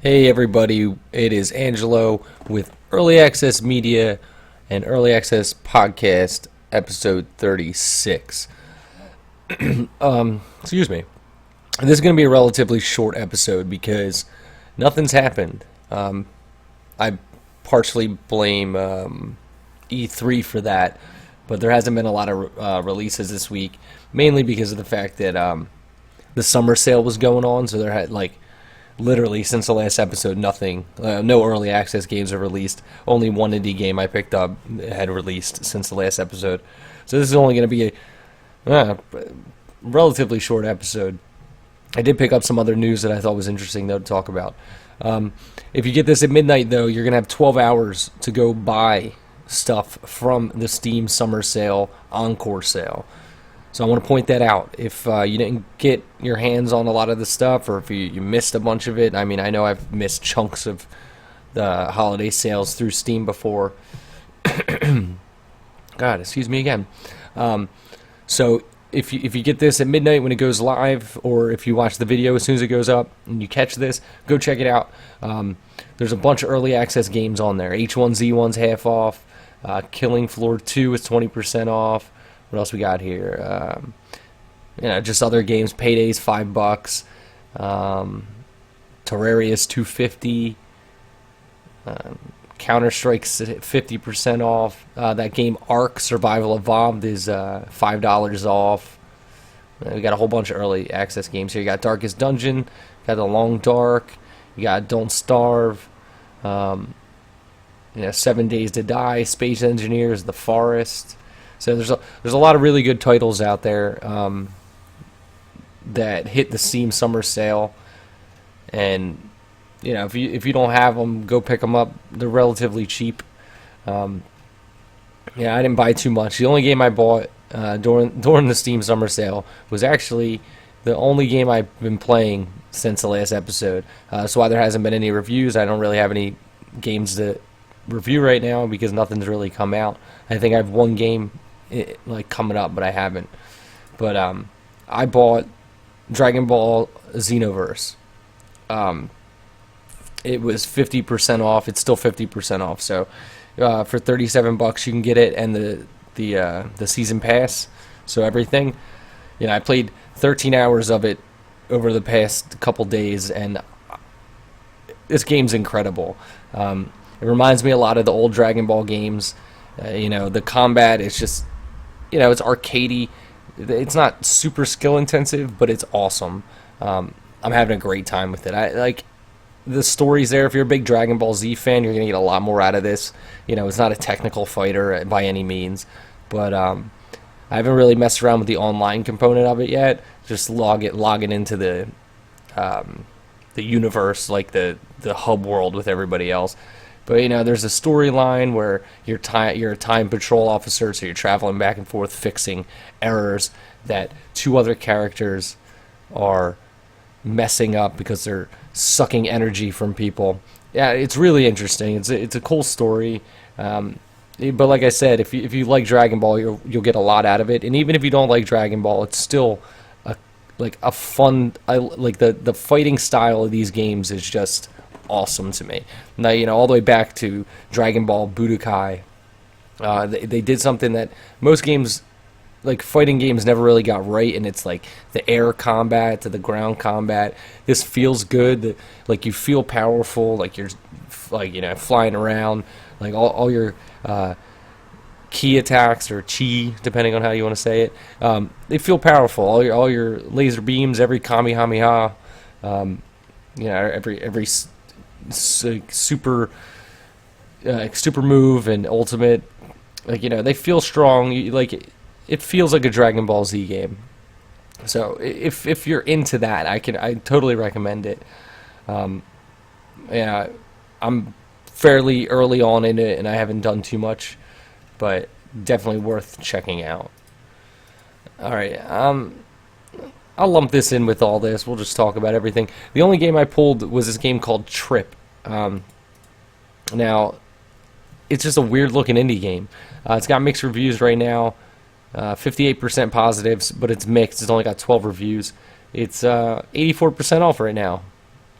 Hey everybody, it is Angelo with Early Access Media and Early Access Podcast, episode 36. Excuse me. And this is going to be a relatively short episode because nothing's happened. I partially blame E3 for that, but there hasn't been a lot of releases this week, mainly because of the fact that the summer sale was going on, so there had literally since the last episode, nothing, no early access games are released. Only one indie game I picked up had released since the last episode. So this is only going to be a relatively short episode. I did pick up some other news that I thought was interesting, though, to talk about. If you get this at midnight, though, you're going to have 12 hours to go buy stuff from the Steam Summer Sale Encore Sale. So I want to point that out. If you didn't get your hands on a lot of the stuff, or if you missed a bunch of it, I mean, I know I've missed chunks of the holiday sales through Steam before. God, excuse me again. So if you get this at midnight when it goes live, or if you watch the video as soon as it goes up and you catch this, go check it out. There's a bunch of early access games on there. H1Z1's half off. Killing Floor 2 is 20% off. What else we got here? Just other games. Payday's $5. Terraria's $2.50. Counter-Strike's 50% off. That game Ark Survival Evolved is $5 off. We got a whole bunch of early access games here. You got Darkest Dungeon. Got The Long Dark. You got Don't Starve. 7 Days to Die. Space Engineers. The Forest. So there's a lot of really good titles out there that hit the Steam Summer Sale, and if you don't have them, go pick them up. They're relatively cheap. I didn't buy too much. The only game I bought during the Steam Summer Sale was actually the only game I've been playing since the last episode. So while there hasn't been any reviews, I don't really have any games to review right now because nothing's really come out. I think I have one game coming up, but I haven't. But I bought Dragon Ball Xenoverse. It was 50% off. It's still 50% off. So for $37 you can get it, and the season pass. So everything. I played 13 hours of it over the past couple days, and this game's incredible. It reminds me a lot of the old Dragon Ball games. The combat is just, it's arcadey. It's not super skill intensive, but it's awesome. I'm having a great time with it. I like the stories there. If you're a big Dragon Ball Z fan, you're gonna get a lot more out of this. It's not a technical fighter by any means, but I haven't really messed around with the online component of it yet. Just logging into the universe, like the hub world with everybody else. But there's a storyline where you're a time patrol officer, so you're traveling back and forth fixing errors that two other characters are messing up because they're sucking energy from people. Yeah, it's really interesting. It's a cool story. But like I said, if you like Dragon Ball, you'll get a lot out of it. And even if you don't like Dragon Ball, it's still a fun. I like the fighting style of these games is just awesome to me. Now, all the way back to Dragon Ball Budokai, they did something that most games, like fighting games, never really got right, and it's like the air combat to the ground combat. This feels good. Like you feel powerful, like you're flying around, like all your ki attacks, or chi, depending on how you want to say it. They feel powerful. All your laser beams, every Kamehameha, every super move and ultimate, they feel strong. It feels like a Dragon Ball Z game. So if you're into that, I totally recommend it. I'm fairly early on in it, and I haven't done too much, but definitely worth checking out. All right, I'll lump this in with all this. We'll just talk about everything. The only game I pulled was this game called Trip. Now, it's just a weird-looking indie game. It's got mixed reviews right now, 58% positives, but it's mixed. It's only got 12 reviews. It's 84% off right now.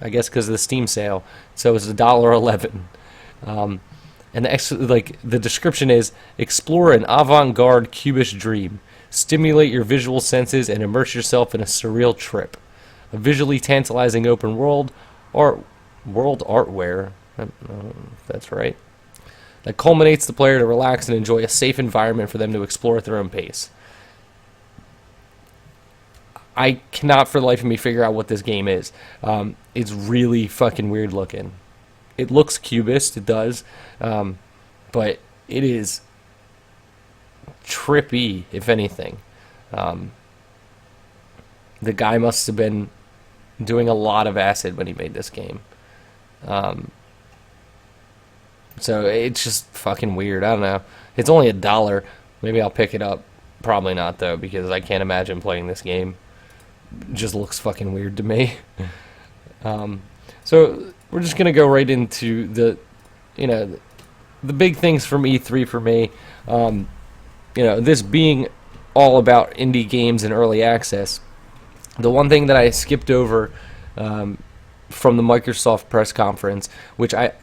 I guess because of the Steam sale. So it's $1.11. And the description is: explore an avant-garde cubist dream, stimulate your visual senses, and immerse yourself in a surreal trip. A visually tantalizing open world artware. I don't know if that's right. That culminates the player to relax and enjoy a safe environment for them to explore at their own pace. I cannot for the life of me figure out what this game is. It's really fucking weird looking. It looks cubist, it does, but it is trippy, if anything. The guy must have been doing a lot of acid when he made this game. So it's just fucking weird. I don't know. It's only $1. Maybe I'll pick it up. Probably not, though, because I can't imagine playing this game. It just looks fucking weird to me. So we're just going to go right into the big things from E3 for me. This being all about indie games and early access. The one thing that I skipped over from the Microsoft press conference, which I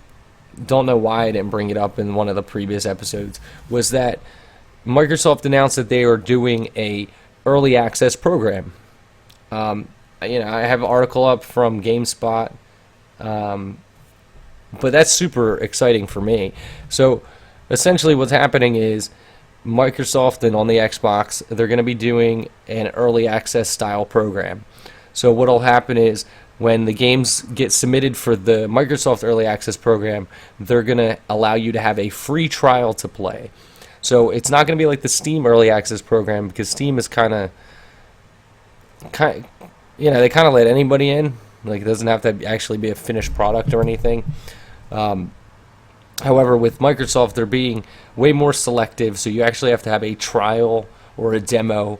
don't know why I didn't bring it up in one of the previous episodes, was that Microsoft announced that they are doing a early access program. I have an article up from GameSpot, but that's super exciting for me. So essentially what's happening is Microsoft and on the Xbox, they're going to be doing an early access style program. So what'll happen is when the games get submitted for the Microsoft early access program, they're going to allow you to have a free trial to play. So it's not going to be like the Steam early access program, because Steam is kind of they kind of let anybody in. Like, it doesn't have to actually be a finished product or anything. However, with Microsoft, they're being way more selective, so you actually have to have a trial or a demo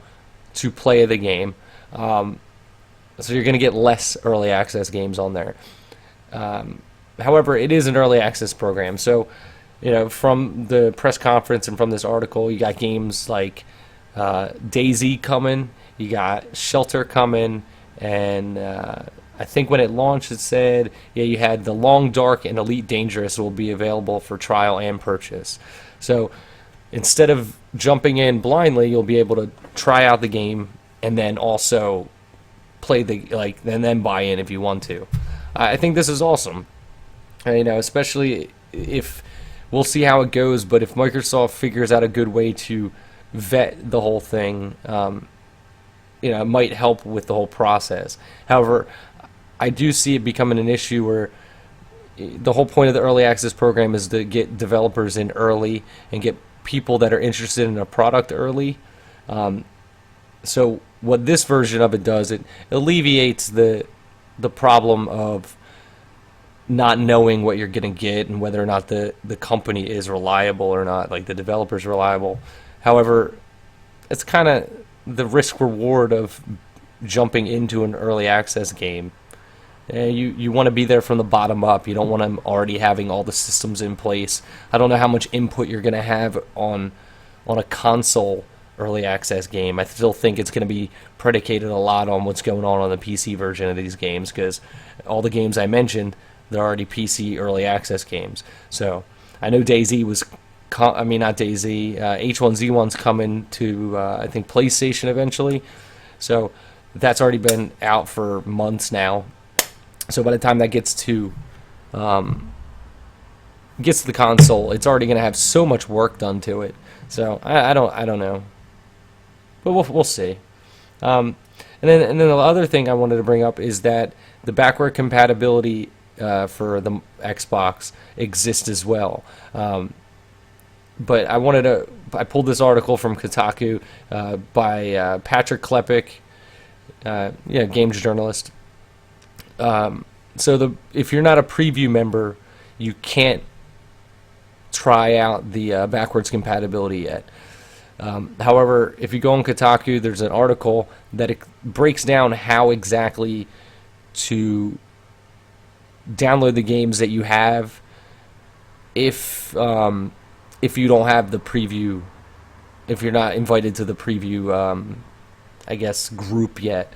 to play the game. So you're going to get less early access games on there. However, it is an early access program. So, from the press conference and from this article, you got games like DayZ coming, you got Shelter coming, and I think when it launched, it said, you had The Long Dark and Elite Dangerous will be available for trial and purchase. So instead of jumping in blindly, you'll be able to try out the game and then also play and then buy in if you want to. I think this is awesome. Especially if we'll see how it goes, but if Microsoft figures out a good way to vet the whole thing, it might help with the whole process. However, I do see it becoming an issue where the whole point of the early access program is to get developers in early and get people that are interested in a product early. So what this version of it does, it alleviates the problem of not knowing what you're going to get and whether or not the company is reliable or not, like the developer's reliable. However, it's kind of the risk-reward of jumping into an early access game. You want to be there from the bottom up. You don't want them already having all the systems in place. I don't know how much input you're going to have on a console early access game. I still think it's going to be predicated a lot on what's going on the PC version of these games, because all the games I mentioned, they're already PC early access games. So I know DayZ was, not DayZ, H1Z1's coming to, I think, PlayStation eventually. So that's already been out for months now. So by the time that gets to the console, it's already going to have so much work done to it. So I don't know, but we'll see. And then the other thing I wanted to bring up is that the backward compatibility for the Xbox exists as well. But I pulled this article from Kotaku by Patrick Klepek, games journalist. So if you're not a preview member, you can't try out the backwards compatibility yet. However, if you go on Kotaku, there's an article that it breaks down how exactly to download the games that you have if you don't have the preview, if you're not invited to the preview, group yet.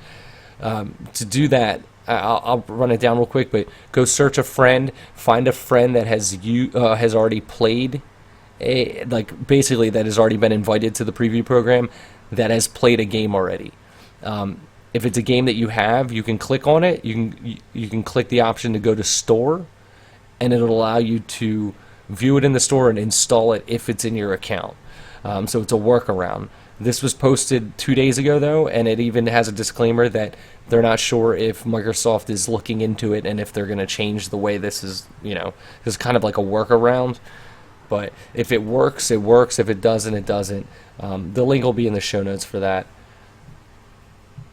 To do that, I'll run it down real quick, but go search a friend, find a friend that has already played like basically that has already been invited to the preview program, that has played a game already. If it's a game that you have, you can click on it. You can click the option to go to store, and it'll allow you to view it in the store and install it if it's in your account. So it's a workaround. This was posted 2 days ago, though, and it even has a disclaimer that they're not sure if Microsoft is looking into it and if they're going to change the way this is, this is kind of like a workaround. But if it works, it works. If it doesn't, it doesn't. The link will be in the show notes for that.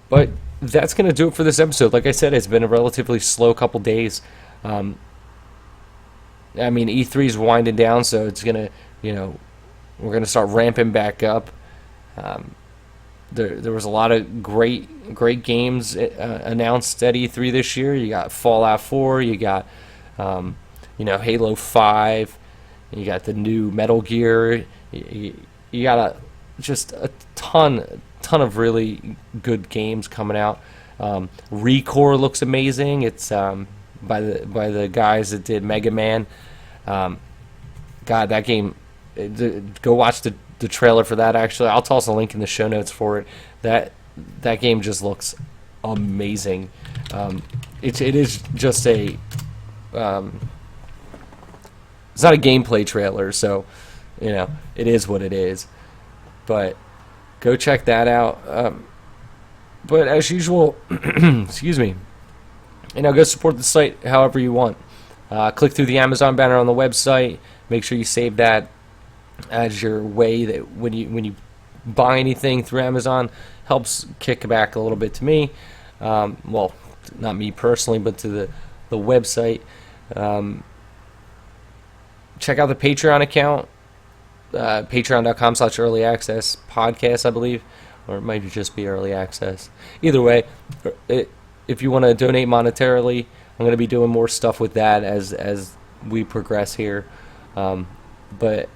But that's going to do it for this episode. Like I said, it's been a relatively slow couple days. I mean, E3 is winding down, so it's going to, we're going to start ramping back up. There was a lot of great games announced at E3 this year. You got Fallout 4, you got Halo 5, you got the new Metal Gear. You got just a ton of really good games coming out. ReCore looks amazing. It's by the guys that did Mega Man. God, that game. Go watch the trailer for that. Actually, I'll toss a link in the show notes for it. That game just looks amazing. It is just a. It's not a gameplay trailer, so it is what it is. But go check that out. But as usual, excuse me. Go support the site however you want. Click through the Amazon banner on the website. Make sure you save that as your way that when you buy anything through Amazon, helps kick back a little bit to me. Well, not me personally, but to the website. Check out the Patreon account, patreon.com/early access podcast, I believe, or it might just be early access. Either way, if you want to donate monetarily, I'm going to be doing more stuff with that as we progress here. But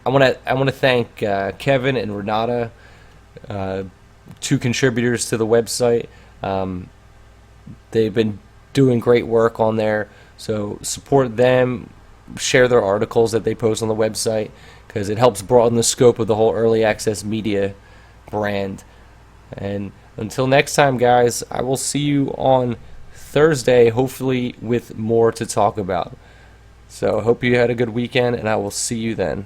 I want to thank Kevin and Renata, two contributors to the website. They've been doing great work on there, so support them. Share their articles that they post on the website, because it helps broaden the scope of the whole early access media brand. And until next time, guys, I will see you on Thursday, hopefully with more to talk about. So I hope you had a good weekend, and I will see you then.